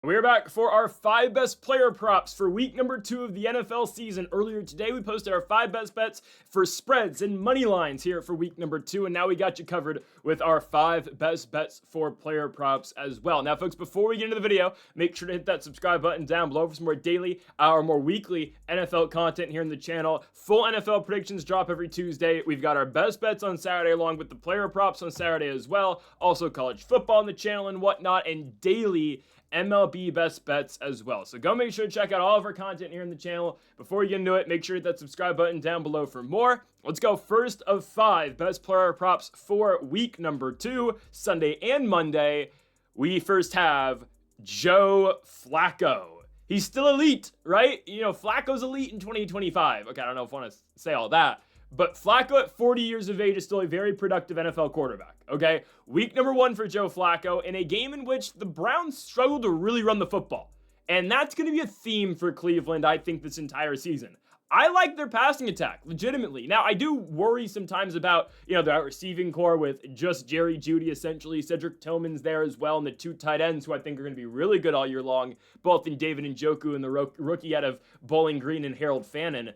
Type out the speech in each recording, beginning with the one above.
We're back for our 5 best player props for week number 2 of the NFL season. Earlier today, we posted our 5 best bets for spreads and money lines here for week number 2, and now we got you covered with our 5 best bets for player props as well. Now, folks, before we get into the video, make sure to hit that subscribe button down below for some more daily or more weekly NFL content here in the channel. Full NFL predictions drop every Tuesday. We've got our best bets on Saturday along with the player props on Saturday as well. Also, college football on the channel and whatnot, and daily MLB best bets as well. So go make sure to check out all of our content here in the channel. Before we get into it, make sure to hit that subscribe button down below for more. Let's go first of 5 best player props for week number 2, Sunday and Monday. We first have Joe Flacco. He's still elite, right? You know, Flacco's elite in 2025. Okay, I don't know if I want to say all that. But Flacco at 40 years of age is still a very productive NFL quarterback, okay? Week number 1 for Joe Flacco in a game in which the Browns struggled to really run the football. And that's going to be a theme for Cleveland, I think, this entire season. I like their passing attack, legitimately. Now, I do worry sometimes about, their receiving core with just Jerry Jeudy, essentially. Cedric Tillman's there as well, and the 2 tight ends who I think are going to be really good all year long, both in David Njoku and the rookie out of Bowling Green and Harold Fannin.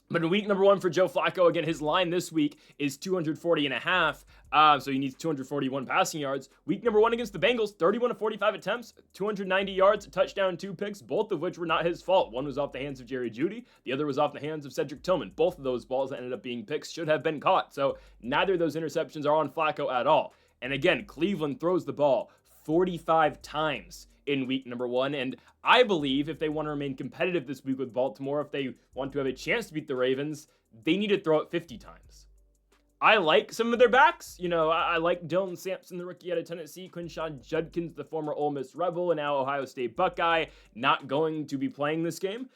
But in week number 1 for Joe Flacco, again, his line this week is 240.5, so he needs 241 passing yards. Week number 1 against the Bengals, 31 of 45 attempts, 290 yards, a touchdown, 2 picks, both of which were not his fault. One was off the hands of Jerry Jeudy, the other was off the hands of Cedric Tillman. Both of those balls that ended up being picks should have been caught, so neither of those interceptions are on Flacco at all. And again, Cleveland throws the ball 45 times in week number 1, and I believe if they want to remain competitive this week with Baltimore, if they want to have a chance to beat the Ravens, they need to throw it 50 times. I like some of their backs. I like Dylan Sampson, the rookie out of Tennessee, Quinshon Judkins, the former Ole Miss Rebel and now Ohio State Buckeye, not going to be playing this game.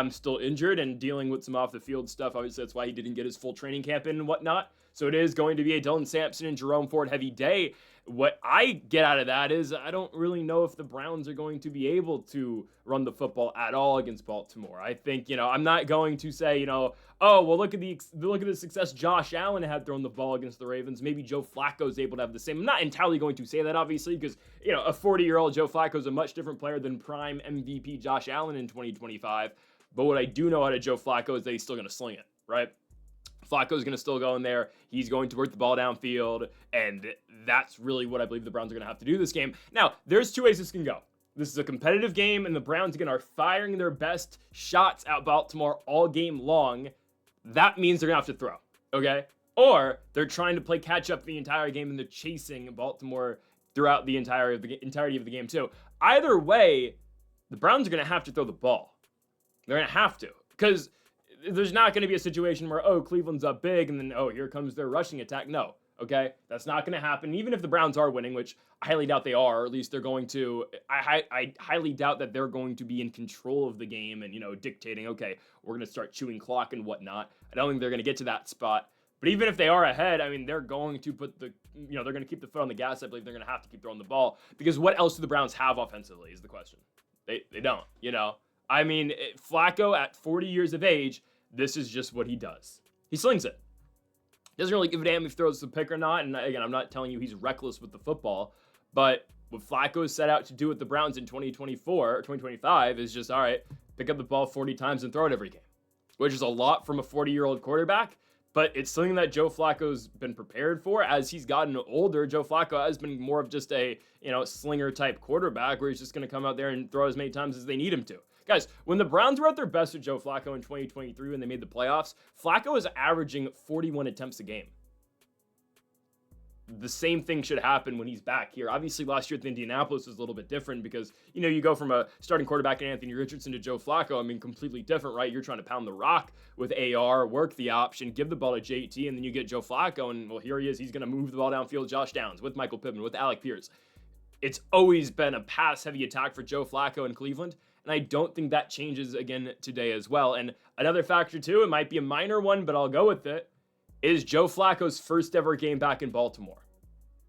Still injured and dealing with some off-the-field stuff. Obviously, that's why he didn't get his full training camp in and whatnot. So it is going to be a Dylan Sampson and Jerome Ford heavy day. What I get out of that is I don't really know if the Browns are going to be able to run the football at all against Baltimore. I think, I'm not going to say, oh, well, look at the success Josh Allen had throwing the ball against the Ravens. Maybe Joe Flacco is able to have the same. I'm not entirely going to say that, obviously, because, a 40-year-old Joe Flacco is a much different player than prime MVP Josh Allen in 2025. But what I do know out of Joe Flacco is that he's still going to sling it, right? Flacco's going to still go in there. He's going to work the ball downfield, and that's really what I believe the Browns are going to have to do this game. Now, there's 2 ways this can go. This is a competitive game, and the Browns, again, are firing their best shots at Baltimore all game long. That means they're going to have to throw, okay? Or they're trying to play catch-up the entire game, and they're chasing Baltimore throughout the entirety of the game, too. Either way, the Browns are going to have to throw the ball. They're going to have to, because there's not going to be a situation where, Cleveland's up big, and then, here comes their rushing attack. No, okay? That's not going to happen. Even if the Browns are winning, which I highly doubt they are, or at least they're going to, I highly doubt that they're going to be in control of the game and, dictating, okay, we're going to start chewing clock and whatnot. I don't think they're going to get to that spot. But even if they are ahead, I mean, they're going to put they're going to keep the foot on the gas. I believe they're going to have to keep throwing the ball, because what else do the Browns have offensively is the question. They don't, I mean, Flacco at 40 years of age, this is just what he does. He slings it. Doesn't really give a damn if he throws the pick or not. And again, I'm not telling you he's reckless with the football, but what Flacco is set out to do with the Browns in 2024 or 2025 is just, all right, pick up the ball 40 times and throw it every game, which is a lot from a 40-year-old quarterback, but it's something that Joe Flacco's been prepared for. As he's gotten older, Joe Flacco has been more of just a, slinger-type quarterback where he's just going to come out there and throw as many times as they need him to. Guys, when the Browns were at their best with Joe Flacco in 2023 when they made the playoffs, Flacco was averaging 41 attempts a game. The same thing should happen when he's back here. Obviously, last year at Indianapolis was a little bit different because, you go from a starting quarterback in Anthony Richardson to Joe Flacco. I mean, completely different, right? You're trying to pound the rock with AR, work the option, give the ball to JT, and then you get Joe Flacco, and, well, here he is. He's going to move the ball downfield, Josh Downs, with Michael Pittman, with Alec Pierce. It's always been a pass-heavy attack for Joe Flacco in Cleveland, and I don't think that changes again today as well. And another factor, too, it might be a minor one, but I'll go with it, is Joe Flacco's first ever game back in Baltimore.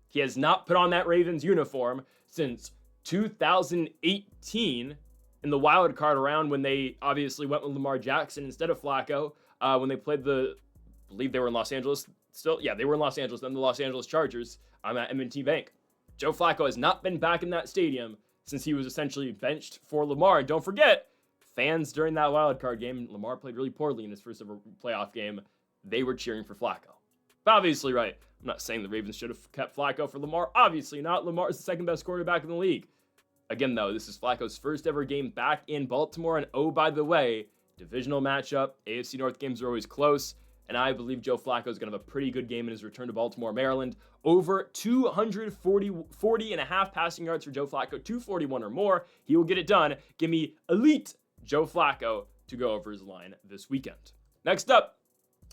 He has not put on that Ravens uniform since 2018 in the wild card round when they obviously went with Lamar Jackson instead of Flacco when they played I believe they were in Los Angeles still. Yeah, they were in Los Angeles, then the Los Angeles Chargers at M&T Bank. Joe Flacco has not been back in that stadium since he was essentially benched for Lamar. And don't forget, fans during that wild card game, Lamar played really poorly in his first ever playoff game. They were cheering for Flacco. But obviously, right, I'm not saying the Ravens should have kept Flacco for Lamar. Obviously not. Lamar is the second best quarterback in the league. Again, though, this is Flacco's first ever game back in Baltimore. And oh, by the way, divisional matchup. AFC North games are always close. And I believe Joe Flacco is going to have a pretty good game in his return to Baltimore, Maryland. Over 240 and a half passing yards for Joe Flacco, 241 or more. He will get it done. Give me elite Joe Flacco to go over his line this weekend. Next up,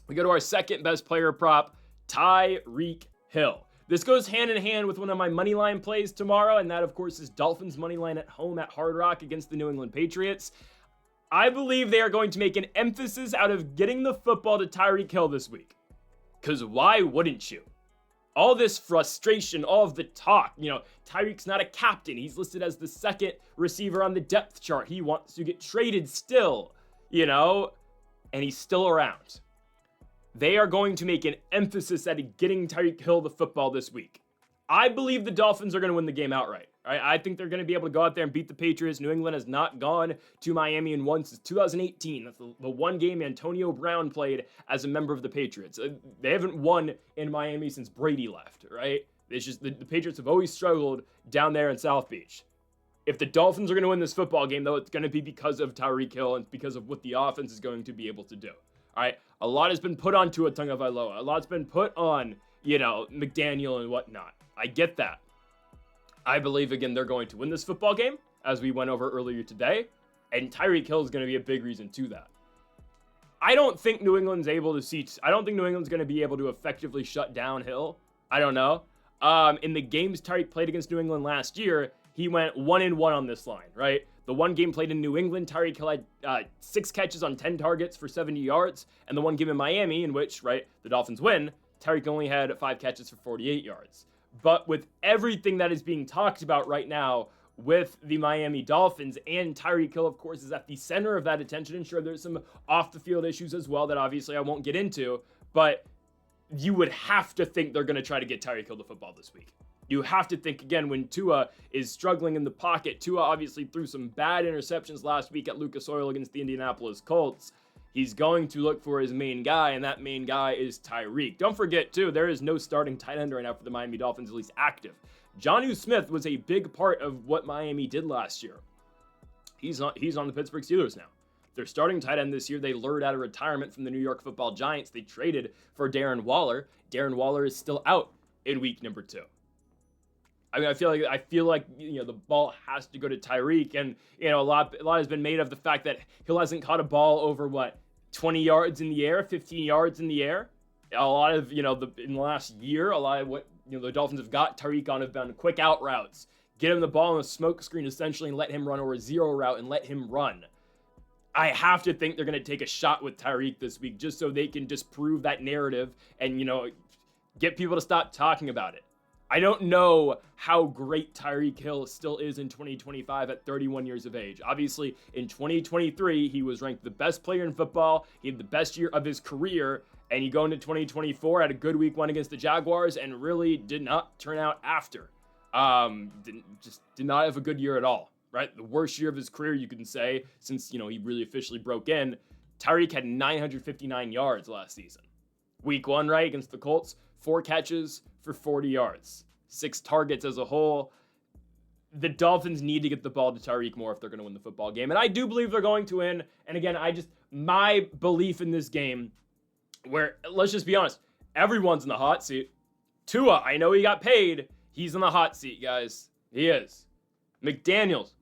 we go to our second best player prop, Tyreek Hill. This goes hand in hand with one of my money line plays tomorrow, and that, of course, is Dolphins money line at home at Hard Rock against the New England Patriots. I believe they are going to make an emphasis out of getting the football to Tyreek Hill this week. Because why wouldn't you? All this frustration, all of the talk, Tyreek's not a captain. He's listed as the second receiver on the depth chart. He wants to get traded still, and he's still around. They are going to make an emphasis at getting Tyreek Hill the football this week. I believe the Dolphins are going to win the game outright. Right? I think they're going to be able to go out there and beat the Patriots. New England has not gone to Miami in one since 2018. That's the one game Antonio Brown played as a member of the Patriots. They haven't won in Miami since Brady left, right? It's just the Patriots have always struggled down there in South Beach. If the Dolphins are going to win this football game, though, it's going to be because of Tyreek Hill and because of what the offense is going to be able to do. All right? A lot has been put on Tua Tagovailoa. A lot's been put on, McDaniel and whatnot. I get that. I believe, again, they're going to win this football game, as we went over earlier today, and Tyreek Hill is going to be a big reason to that. I don't think New England's going to be able to effectively shut down Hill. I don't know. In the games Tyreek played against New England last year, he went 1-1 on this line, right? The one game played in New England, Tyreek Hill had 6 catches on 10 targets for 70 yards, and the one game in Miami, in which, right, the Dolphins win, Tyreek only had 5 catches for 48 yards. But with everything that is being talked about right now with the Miami Dolphins, and Tyreek Hill, of course, is at the center of that attention, and sure, there's some off-the-field issues as well that obviously I won't get into, but you would have to think they're going to try to get Tyreek Hill the football this week. You have to think, again, when Tua is struggling in the pocket. Tua obviously threw some bad interceptions last week at Lucas Oil against the Indianapolis Colts. He's going to look for his main guy, and that main guy is Tyreek. Don't forget, too, there is no starting tight end right now for the Miami Dolphins, at least active. Jonnu Smith was a big part of what Miami did last year. He's on the Pittsburgh Steelers now. Their starting tight end this year, they lured out of retirement from the New York Football Giants. They traded for Darren Waller. Darren Waller is still out in week number 2. I mean, I feel like the ball has to go to Tyreek, and a lot has been made of the fact that Hill hasn't caught a ball over 20 yards in the air, 15 yards in the air. A lot of in the last year, a lot of what the Dolphins have got Tyreek on have been quick out routes, get him the ball on a smoke screen essentially, and let him run, or a zero route and let him run. I have to think they're going to take a shot with Tyreek this week just so they can disprove that narrative and get people to stop talking about it. I don't know how great Tyreek Hill still is in 2025 at 31 years of age. Obviously, in 2023, he was ranked the best player in football. He had the best year of his career. And you go into 2024, had a good week 1 against the Jaguars, and really did not turn out after. Did not have a good year at all, right? The worst year of his career, you can say, since, he really officially broke in. Tyreek had 959 yards last season. Week 1, right, against the Colts, 4 catches for 40 yards, 6 targets as a whole. The Dolphins need to get the ball to Tyreek more if they're going to win the football game. And I do believe they're going to win. And again, my belief in this game, where, let's just be honest, everyone's in the hot seat. Tua, I know he got paid. He's in the hot seat, guys. He is. McDaniels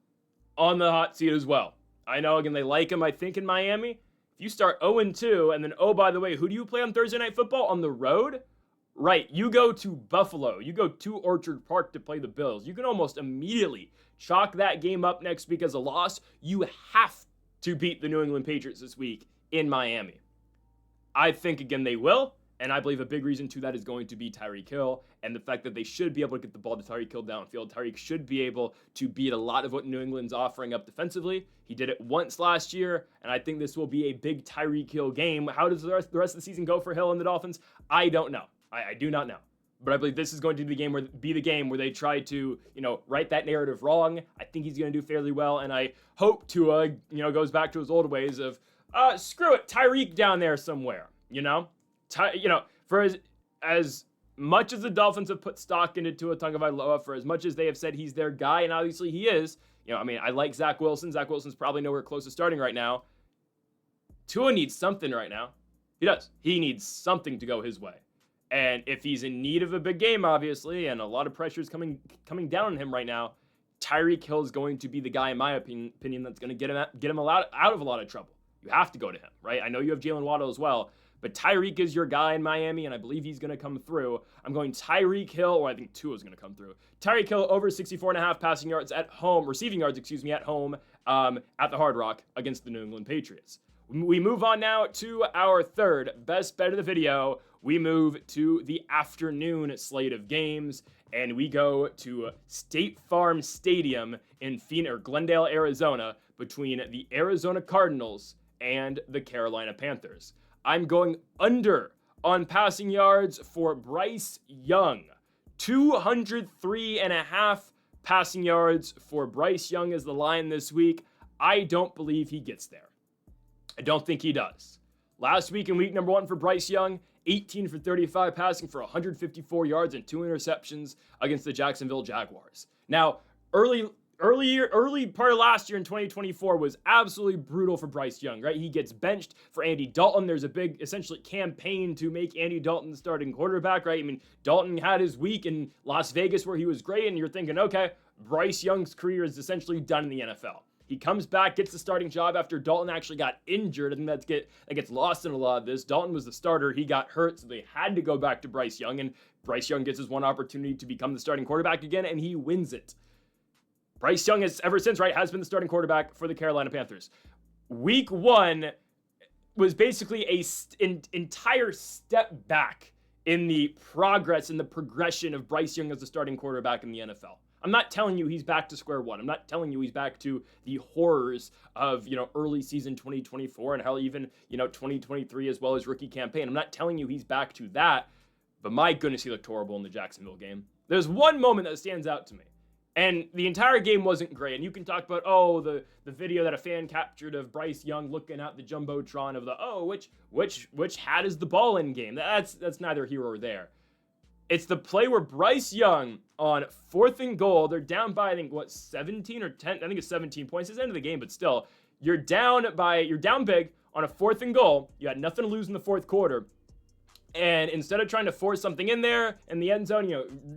on the hot seat as well. I know, again, they like him, I think, in Miami. If you start 0-2, and then, oh, by the way, who do you play on Thursday Night Football? On the road? Right, you go to Buffalo. You go to Orchard Park to play the Bills. You can almost immediately chalk that game up next week as a loss. You have to beat the New England Patriots this week in Miami. I think, again, they will, and I believe a big reason to that is going to be Tyreek Hill and the fact that they should be able to get the ball to Tyreek Hill downfield. Tyreek should be able to beat a lot of what New England's offering up defensively. He did it once last year, and I think this will be a big Tyreek Hill game. How does the rest of the season go for Hill and the Dolphins? I don't know. I do not know. But I believe this is going to be the game where they try to, right that narrative wrong. I think he's going to do fairly well, and I hope Tua, goes back to his old ways of, screw it, Tyreek down there somewhere, for as much as the Dolphins have put stock into Tua Tagovailoa, for as much as they have said he's their guy, and obviously he is, I like Zach Wilson. Zach Wilson's probably nowhere close to starting right now. Tua needs something right now. He does. He needs something to go his way. And if he's in need of a big game, obviously, and a lot of pressure is coming down on him right now, Tyreek Hill is going to be the guy, in my opinion, that's going to get him out of a lot of trouble. You have to go to him, right? I know you have Jalen Waddle as well, but Tyreek is your guy in Miami, and I believe he's going to come through. I'm going Tyreek Hill, or I think Tua is going to come through. Tyreek Hill over 64.5 passing yards at home, receiving yards, at home, at the Hard Rock against the New England Patriots. We move on now to our third best bet of the video. We move to the afternoon slate of games, and we go to State Farm Stadium in Glendale, Arizona, between the Arizona Cardinals and the Carolina Panthers. I'm going under on passing yards for Bryce Young. 203.5 passing yards for Bryce Young as the line this week. I don't believe he gets there. I don't think he does. Last week in week number 1 for Bryce Young, 18 for 35 passing for 154 yards and 2 interceptions against the Jacksonville Jaguars. Now, early part of last year in 2024 was absolutely brutal for Bryce Young, right? He gets benched for Andy Dalton. There's a big, essentially, campaign to make Andy Dalton the starting quarterback, right? I mean, Dalton had his week in Las Vegas where he was great, and you're thinking, okay, Bryce Young's career is essentially done in the NFL. He comes back, gets the starting job after Dalton actually got injured. I think that gets lost in a lot of this. Dalton was the starter. He got hurt, so they had to go back to Bryce Young, and Bryce Young gets his one opportunity to become the starting quarterback again, and he wins it. Bryce Young has, ever since, has been the starting quarterback for the Carolina Panthers. Week 1 was basically an entire step back in the progress and the progression of Bryce Young as the starting quarterback in the NFL. I'm not telling you he's back to square one. I'm not telling you he's back to the horrors of, early season 2024 and hell, even, 2023 as well as rookie campaign. I'm not telling you he's back to that, but my goodness, he looked horrible in the Jacksonville game. There's one moment that stands out to me, and the entire game wasn't great. And you can talk about, the video that a fan captured of Bryce Young looking at the Jumbotron of which hat is the ball in game. That's neither here or there. It's the play where Bryce Young on 4th and goal, they're down by, 17 or 10? I think it's 17 points. It's the end of the game, but still, you're down big on a 4th and goal. You had nothing to lose in the 4th quarter. And instead of trying to force something in there in the end zone,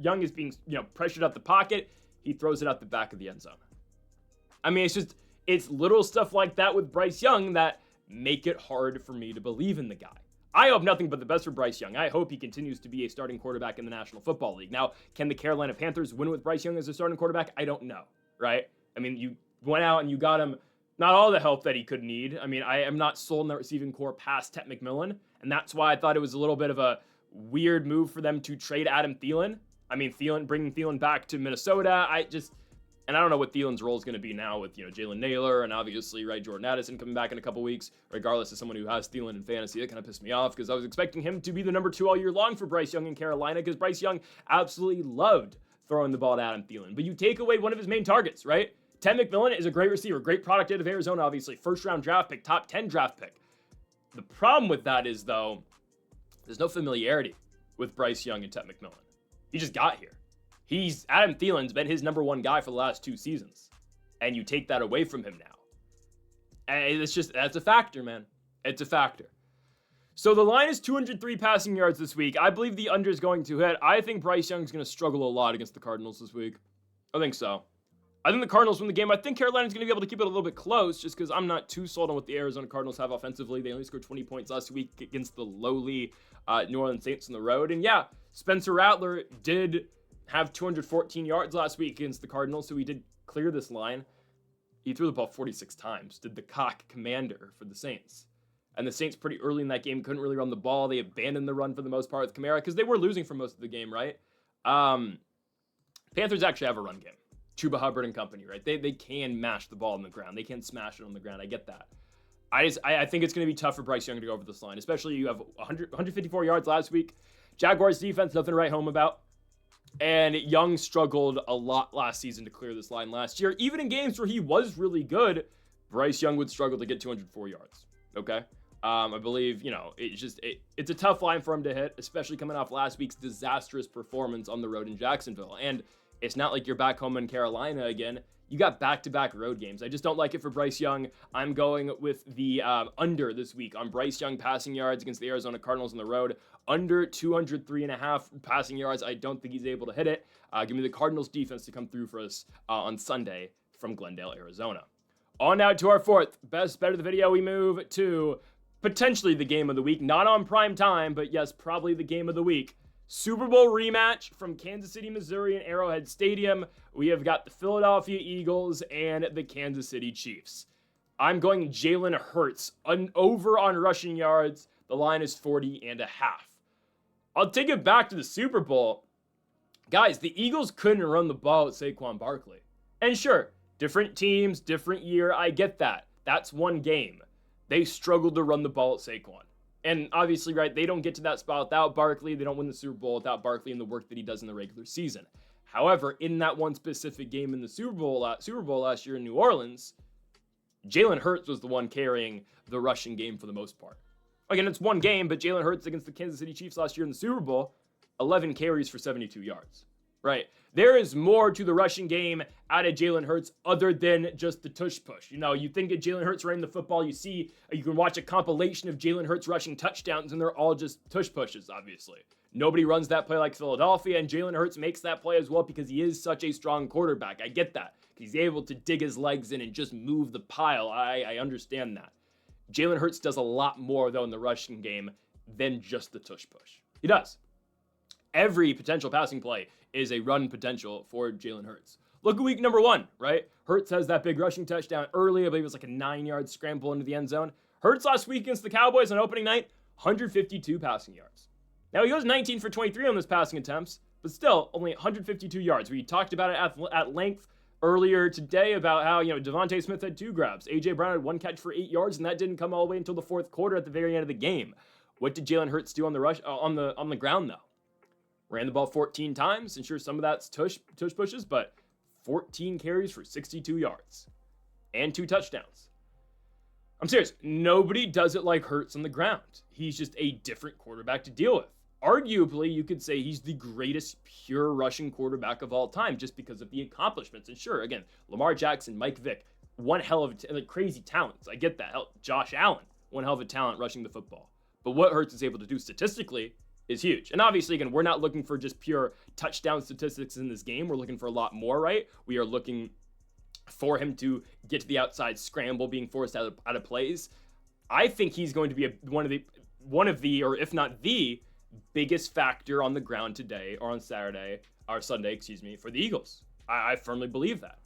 Young is being, pressured out the pocket. He throws it out the back of the end zone. I mean, it's little stuff like that with Bryce Young that make it hard for me to believe in the guy. I hope nothing but the best for Bryce Young. I hope he continues to be a starting quarterback in the National Football League. Now, can the Carolina Panthers win with Bryce Young as a starting quarterback? I don't know, right? I mean, you went out and you got him not all the help that he could need. I mean, I am not sold on that receiving core past Ted McMillan, and that's why I thought it was a little bit of a weird move for them to trade Adam Thielen. I mean, bringing Thielen back to Minnesota, and I don't know what Thielen's role is going to be now with, Jalen Naylor and obviously, Jordan Addison coming back in a couple weeks, regardless of someone who has Thielen in fantasy. That kind of pissed me off because I was expecting him to be the number 2 all year long for Bryce Young in Carolina because Bryce Young absolutely loved throwing the ball to Adam Thielen. But you take away one of his main targets, right? Ted McMillan is a great receiver, great product out of Arizona, obviously. 1st-round draft pick, top 10 draft pick. The problem with that is, though, there's no familiarity with Bryce Young and Ted McMillan. He just got here. Adam Thielen's been his number 1 guy for the last 2 seasons. And you take that away from him now. And that's a factor, man. It's a factor. So the line is 203 passing yards this week. I believe the under is going to hit. I think Bryce Young's going to struggle a lot against the Cardinals this week. I think so. I think the Cardinals win the game. I think Carolina's going to be able to keep it a little bit close just because I'm not too sold on what the Arizona Cardinals have offensively. They only scored 20 points last week against the lowly New Orleans Saints on the road. And yeah, Spencer Rattler did have 214 yards last week against the Cardinals, so he did clear this line. He threw the ball 46 times, did the cock commander for the Saints. And the Saints pretty early in that game couldn't really run the ball. They abandoned the run for the most part with Kamara because they were losing for most of the game, right? Panthers actually have a run game. Chuba Hubbard and company, right? They can mash the ball on the ground. They can smash it on the ground. I get that. I think it's going to be tough for Bryce Young to go over this line, especially you have 154 yards last week. Jaguars defense, nothing to write home about. And Young struggled a lot last season to clear this line last year. Even in games where he was really good, Bryce Young would struggle to get 204 yards. Okay? I believe, it's a tough line for him to hit, especially coming off last week's disastrous performance on the road in Jacksonville. And it's not like you're back home in Carolina again. You got back-to-back road games. I just don't like it for Bryce Young. I'm going with the under this week on Bryce Young passing yards against the Arizona Cardinals on the road. Under 203.5 passing yards. I don't think he's able to hit it. Give me the Cardinals defense to come through for us on Sunday from Glendale, Arizona. On now to our fourth best bet of the video. We move to potentially the game of the week. Not on prime time, but yes, probably the game of the week. Super Bowl rematch from Kansas City, Missouri and Arrowhead Stadium. We have got the Philadelphia Eagles and the Kansas City Chiefs. I'm going Jalen Hurts over on rushing yards. The line is 40.5. I'll take it back to the Super Bowl. Guys, the Eagles couldn't run the ball with Saquon Barkley. And sure, different teams, different year. I get that. That's one game. They struggled to run the ball at Saquon. And obviously, right, they don't get to that spot without Barkley. They don't win the Super Bowl without Barkley and the work that he does in the regular season. However, in that one specific game in the Super Bowl last year in New Orleans, Jalen Hurts was the one carrying the rushing game for the most part. Again, it's one game, but Jalen Hurts against the Kansas City Chiefs last year in the Super Bowl, 11 carries for 72 yards. Right? There is more to the rushing game out of Jalen Hurts other than just the tush push. You think of Jalen Hurts running the football, you can watch a compilation of Jalen Hurts rushing touchdowns, and they're all just tush pushes, obviously. Nobody runs that play like Philadelphia, and Jalen Hurts makes that play as well because he is such a strong quarterback. I get that. He's able to dig his legs in and just move the pile. I understand that. Jalen Hurts does a lot more, though, in the rushing game than just the tush push. He does. Every potential passing play is a run potential for Jalen Hurts. Look at week number 1, right? Hurts has that big rushing touchdown early. I believe it was like a 9-yard scramble into the end zone. Hurts last week against the Cowboys on opening night, 152 passing yards. Now, he goes 19 for 23 on those passing attempts, but still only 152 yards. We talked about it at length earlier today about how, Devontae Smith had 2 grabs. A.J. Brown had 1 catch for 8 yards, and that didn't come all the way until the fourth quarter at the very end of the game. What did Jalen Hurts do on the rush on the ground, though? Ran the ball 14 times, and sure, some of that's tush pushes, but 14 carries for 62 yards and 2 touchdowns. I'm serious. Nobody does it like Hurts on the ground. He's just a different quarterback to deal with. Arguably, you could say he's the greatest pure rushing quarterback of all time just because of the accomplishments. And sure, again, Lamar Jackson, Mike Vick, one hell of crazy talents. I get that. Hell, Josh Allen, one hell of a talent rushing the football. But what Hurts is able to do statistically is huge. And obviously, again, we're not looking for just pure touchdown statistics in this game. We're looking for a lot more, right? We are looking for him to get to the outside scramble, being forced out of plays. I think he's going to be one of the, or if not the biggest factor on the ground today, or on Sunday, for the Eagles. I firmly believe that.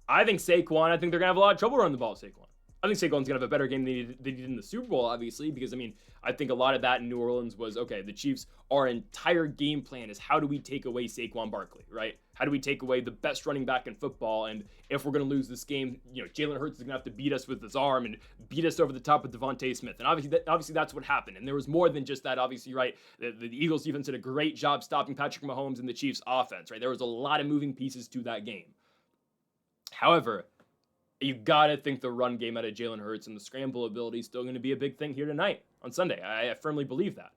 I think they're going to have a lot of trouble running the ball with Saquon. I think Saquon's going to have a better game than he did in the Super Bowl, obviously, because, I think a lot of that in New Orleans was, okay, the Chiefs, our entire game plan is how do we take away Saquon Barkley, right? How do we take away the best running back in football? And if we're going to lose this game, Jalen Hurts is going to have to beat us with his arm and beat us over the top with Devontae Smith. And obviously that's what happened. And there was more than just that, obviously, right? The Eagles defense did a great job stopping Patrick Mahomes and the Chiefs offense, right? There was a lot of moving pieces to that game. However, you got to think the run game out of Jalen Hurts and the scramble ability is still going to be a big thing here tonight on Sunday. I firmly believe that.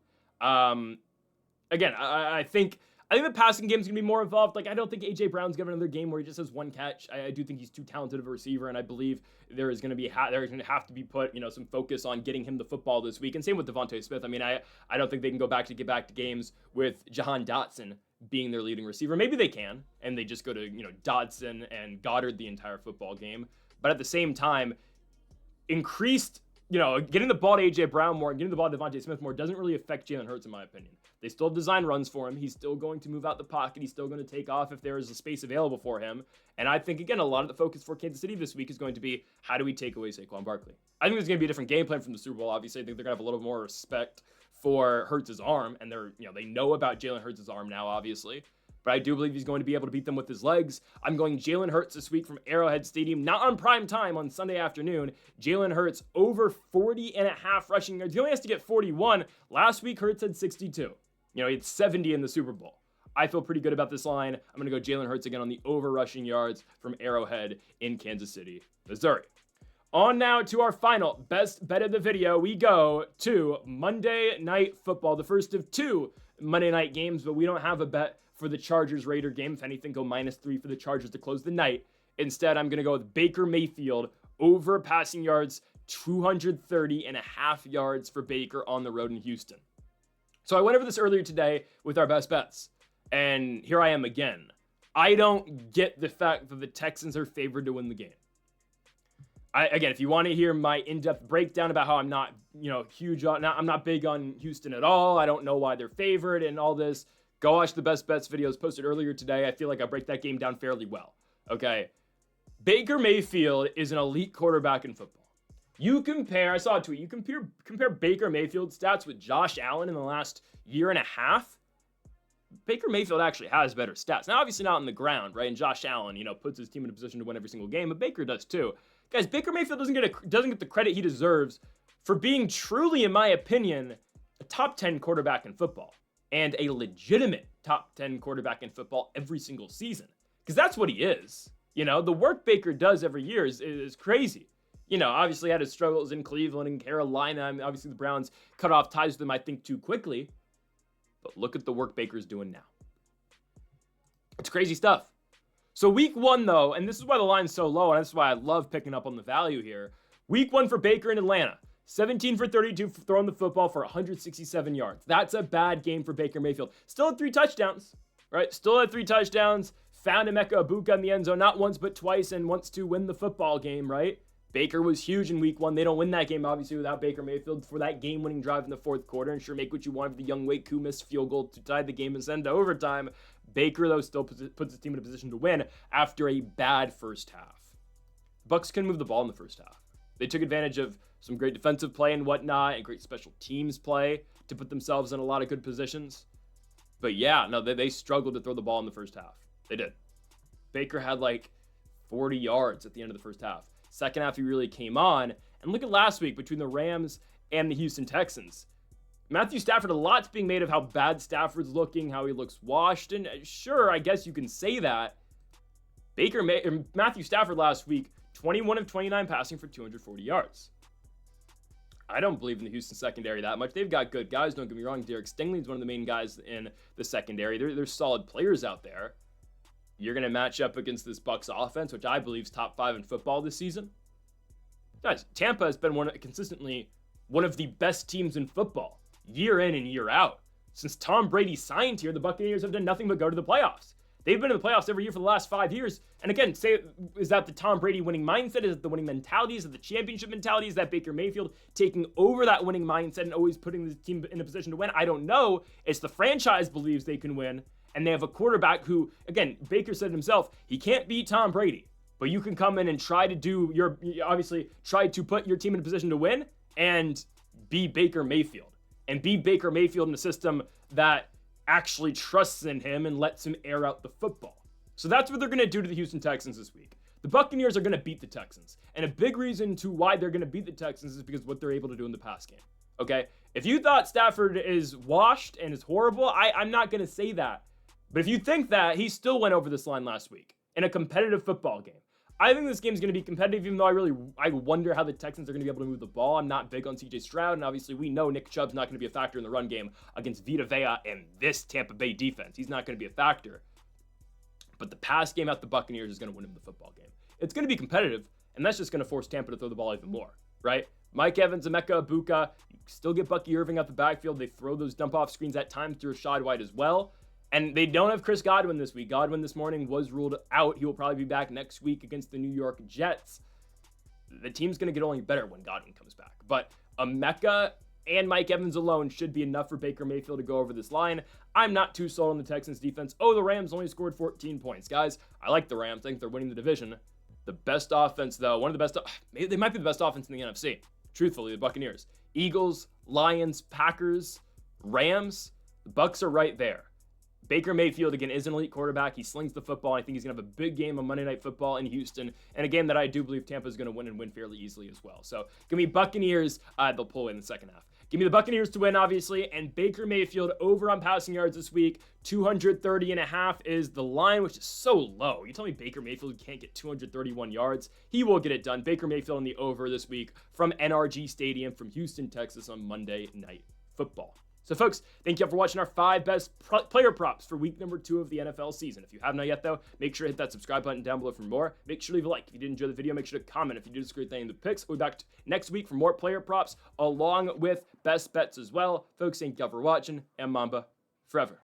Again, I think the passing game is going to be more involved. I don't think A.J. Brown's going to have another game where he just has 1 catch. I do think he's too talented of a receiver, and I believe there's going to have to be put, some focus on getting him the football this week. And same with Devontae Smith. I don't think they can get back to games with Jahan Dotson being their leading receiver. Maybe they can, and they just go to, Dodson and Goddard the entire football game. But at the same time, increased, getting the ball to A.J. Brown more and getting the ball to Devontae Smith more doesn't really affect Jalen Hurts, in my opinion. They still design runs for him. He's still going to move out the pocket. He's still going to take off if there is a space available for him. And I think, again, a lot of the focus for Kansas City this week is going to be, how do we take away Saquon Barkley? I think there's going to be a different game plan from the Super Bowl. Obviously, I think they're going to have a little more respect for Hurts' arm. And they know about Jalen Hurts' arm now, obviously. But I do believe he's going to be able to beat them with his legs. I'm going Jalen Hurts this week from Arrowhead Stadium, not on prime time on Sunday afternoon. Jalen Hurts over 40.5 rushing yards. He only has to get 41. Last week, Hurts had 62. You know, he had 70 in the Super Bowl. I feel pretty good about this line. I'm going to go Jalen Hurts again on the over rushing yards from Arrowhead in Kansas City, Missouri. On now to our final best bet of the video. We go to Monday Night Football, the first of two Monday night games, but we don't have a bet for the Chargers-Raider game. If anything, go -3 for the Chargers to close the night. Instead, I'm going to go with Baker Mayfield over passing yards, 230.5 yards for Baker on the road in Houston. So I went over this earlier today with our best bets, and here I am again. I don't get the fact that the Texans are favored to win the game. Again, if you want to hear my in-depth breakdown about how I'm not, I'm not big on Houston at all. I don't know why they're favored and all this. Go watch the best bets videos posted earlier today. I feel like I break that game down fairly well. Okay. Baker Mayfield is an elite quarterback in football. I saw a tweet, you compare Baker Mayfield's stats with Josh Allen in the last year and a half. Baker Mayfield actually has better stats. Now, obviously not on the ground, right? And Josh Allen, puts his team in a position to win every single game, but Baker does too. Guys, Baker Mayfield doesn't get the credit he deserves for being truly, in my opinion, a top 10 quarterback in football and a legitimate top 10 quarterback in football every single season. Because that's what he is. The work Baker does every year is crazy. Obviously had his struggles in Cleveland and Carolina. I mean, obviously the Browns cut off ties with them, I think, too quickly. But look at the work Baker's doing now. It's crazy stuff. So week 1, though, and this is why the line's so low, and that's why I love picking up on the value here. Week 1 for Baker in Atlanta. 17 for 32 throwing the football for 167 yards. That's a bad game for Baker Mayfield. Still had 3 touchdowns, right? Still had 3 touchdowns. Found Emeka Egbuka in the end zone, not once but twice, and wants to win the football game, right? Baker was huge in week 1. They don't win that game, obviously, without Baker Mayfield for that game-winning drive in the fourth quarter. And sure, make what you want for the young Wake Kumis field goal to tie the game and send to overtime. Baker, though, still puts his team in a position to win after a bad first half. Bucks couldn't move the ball in the first half. They took advantage of some great defensive play and whatnot, and great special teams play to put themselves in a lot of good positions. But yeah, no, they struggled to throw the ball in the first half. They did. Baker had like 40 yards at the end of the first half. Second half, he really came on. And look at last week between the Rams and the Houston Texans. Matthew Stafford, a lot's being made of how bad Stafford's looking, how he looks washed. And sure, I guess you can say that. Matthew Stafford last week, 21 of 29 passing for 240 yards. I don't believe in the Houston secondary that much. They've got good guys, don't get me wrong. Derek Stingley's one of the main guys in the secondary. There's solid players out there. You're going to match up against this Bucs offense, which I believe is top 5 in football this season. Guys, Tampa has been consistently one of the best teams in football, year in and year out. Since Tom Brady signed here, the Buccaneers have done nothing but go to the playoffs. They've been in the playoffs every year for the last 5 years. And again, is that the Tom Brady winning mindset? Is it the winning mentality? Is it the championship mentality? Is that Baker Mayfield taking over that winning mindset and always putting the team in a position to win? I don't know. It's the franchise believes they can win. And they have a quarterback who, again, Baker said himself, he can't beat Tom Brady. But you can come in and try to put your team in a position to win and be Baker Mayfield. And be Baker Mayfield in a system that actually trusts in him and lets him air out the football. So that's what they're going to do to the Houston Texans this week. The Buccaneers are going to beat the Texans. And a big reason to why they're going to beat the Texans is because of what they're able to do in the pass game. Okay? If you thought Stafford is washed and is horrible, I'm not going to say that. But if you think that, he still went over this line last week in a competitive football game. I think this game's going to be competitive, even though I wonder how the Texans are going to be able to move the ball. I'm not big on C.J. Stroud, and obviously we know Nick Chubb's not going to be a factor in the run game against Vita Vea and this Tampa Bay defense. He's not going to be a factor. But the pass game at the Buccaneers is going to win him the football game. It's going to be competitive, and that's just going to force Tampa to throw the ball even more, right? Mike Evans, Emeka Egbuka, you still get Bucky Irving out the backfield. They throw those dump-off screens at times through Rashad White as well. And they don't have Chris Godwin this week. Godwin this morning was ruled out. He will probably be back next week against the New York Jets. The team's going to get only better when Godwin comes back. But Emeka and Mike Evans alone should be enough for Baker Mayfield to go over this line. I'm not too sold on the Texans defense. Oh, the Rams only scored 14 points. Guys, I like the Rams. I think they're winning the division. The best offense, though, they might be the best offense in the NFC. Truthfully, the Buccaneers. Eagles, Lions, Packers, Rams, the Bucs are right there. Baker Mayfield, again, is an elite quarterback. He slings the football. I think he's going to have a big game on Monday Night Football in Houston, and a game that I do believe Tampa is going to win and win fairly easily as well. So, give me Buccaneers. They'll pull in the second half. Give me the Buccaneers to win, obviously, and Baker Mayfield over on passing yards this week. 230.5 is the line, which is so low. You tell me Baker Mayfield can't get 231 yards? He will get it done. Baker Mayfield on the over this week from NRG Stadium from Houston, Texas on Monday Night Football. So, folks, thank you all for watching our 5 best player props for week number 2 of the NFL season. If you have not yet, though, make sure to hit that subscribe button down below for more. Make sure to leave a like. If you did enjoy the video, make sure to comment. If you did disagree with any of the picks, we'll be back next week for more player props along with best bets as well. Folks, thank you all for watching, and Mamba forever.